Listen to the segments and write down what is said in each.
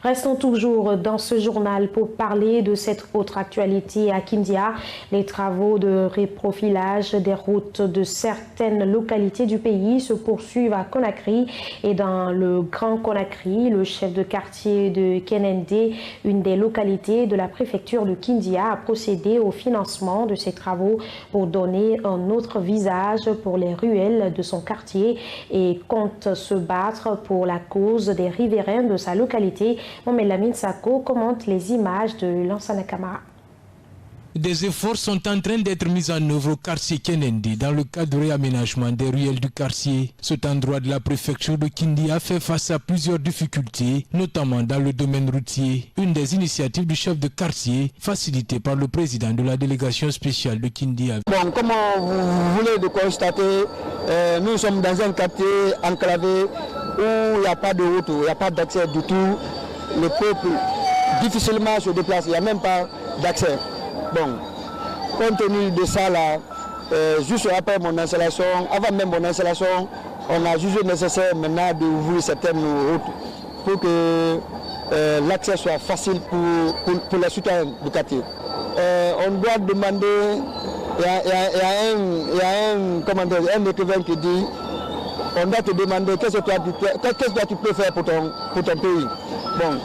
Restons toujours dans ce journal pour parler de cette autre actualité à Kindia. Les travaux de reprofilage des routes de certaines localités du pays se poursuivent à Conakry et dans le Grand Conakry. Le chef de quartier de Kenende, une des localités de la préfecture de Kindia, a procédé au financement de ces travaux pour donner un autre visage pour les ruelles de son quartier et compte se battre pour la cause des riverains de sa localité. Mohamed Lamine Sako commente les images de Lansana Camara. Des efforts sont en train d'être mis en œuvre au quartier Kenende dans le cadre du réaménagement des ruelles du quartier. Cet endroit de la préfecture de Kindia fait face à plusieurs difficultés, notamment dans le domaine routier. Une des initiatives du chef de quartier, facilitée par le président de la délégation spéciale de Kindia. Bon, comme vous voulez le constater, nous sommes dans un quartier enclavé où il n'y a pas de route, il n'y a pas d'accès du tout. Le peuple difficilement se déplace, il n'y a même pas d'accès. Bon, compte tenu de ça là, juste après mon installation, avant même mon installation, on a jugé nécessaire maintenant d'ouvrir certaines routes pour que l'accès soit facile pour les citoyens du quartier. On doit demander, il y a un écrivain qui dit, on doit te demander qu'est-ce que tu peux faire pour ton pays. Bon.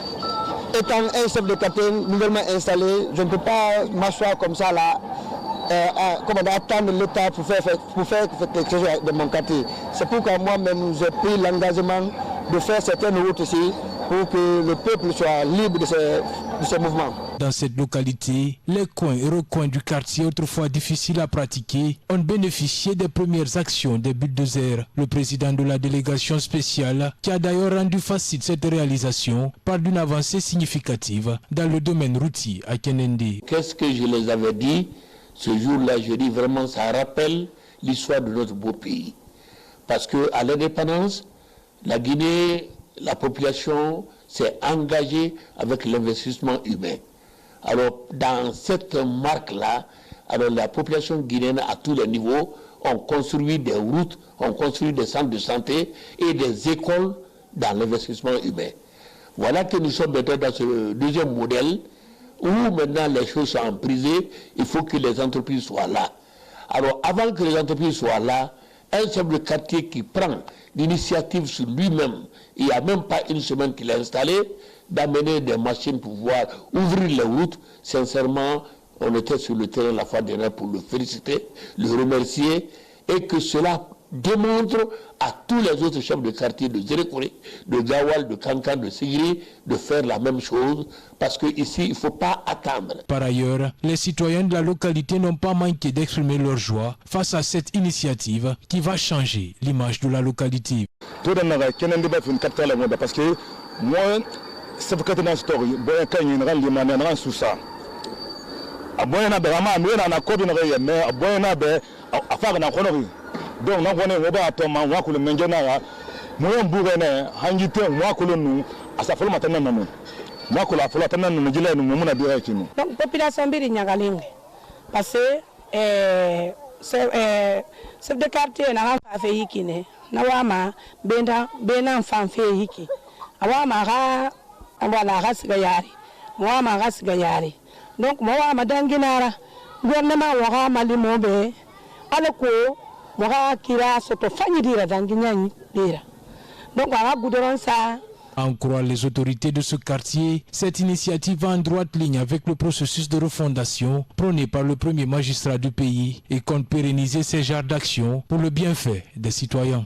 Étant un chef de quartier nouvellement installé, je ne peux pas m'asseoir comme ça là, attendre l'État pour faire quelque chose de mon quartier. C'est pourquoi moi-même j'ai pris l'engagement de faire certaines routes ici pour que le peuple soit libre de ces mouvements. Dans cette localité, les coins et recoins du quartier autrefois difficiles à pratiquer ont bénéficié des premières actions des bulldozers. Le président de la délégation spéciale, qui a d'ailleurs rendu facile cette réalisation, parle d'une avancée significative dans le domaine routier à Kenende. Qu'est-ce que je les avais dit ce jour-là? Je dis vraiment, ça rappelle l'histoire de notre beau pays. Parce qu'à l'indépendance, la Guinée, la population s'est engagée avec l'investissement humain. Alors, dans cette marque-là, la population guinéenne à tous les niveaux ont construit des routes, ont construit des centres de santé et des écoles dans l'investissement humain. Voilà que nous sommes maintenant dans ce deuxième modèle où maintenant les choses sont emprisées, il faut que les entreprises soient là. Alors, avant que les entreprises soient là, un chef de quartier qui prend l'initiative sur lui-même, il n'y a même pas une semaine qu'il a installé, d'amener des machines pour pouvoir ouvrir les routes. Sincèrement, on était sur le terrain la fois dernière pour le féliciter, le remercier, et que cela démontre à tous les autres chefs de quartier de Zérékoré, de Gawal, de Kankan, de Sigiri, de faire la même chose, parce qu'ici, il ne faut pas attendre. Par ailleurs, les citoyens de la localité n'ont pas manqué d'exprimer leur joie face à cette initiative qui va changer l'image de la localité. Parce que moi, c'est pour que tu story, bon, il y a une manière sous ça. A bon, na vraiment, nous on a copie mais a bon na be a faire na kono. Donc na kono oba atoma wa ko le menjana ya. Mo mbuga na hangite wa ko nu asa folo matana nanu. Wa ko la folo matana nanu jile nu mo na bi kinu. Donc population bi nyagalinge. Parce que chef de quartier na fa fe yikine. Na wa ma bena fa fe yiki. Awa ma ga amwala gasiga yari. Wa ma gasiga yari. Donc moi madanginara gouvernement wara mali mobe alako wara kira soto fanyi dira danginyani dira. Donc wara goudron ça. En croire les autorités de ce quartier, cette initiative va en droite ligne avec le processus de refondation prôné par le premier magistrat du pays et compte pérenniser ces genres d'actions pour le bienfait des citoyens.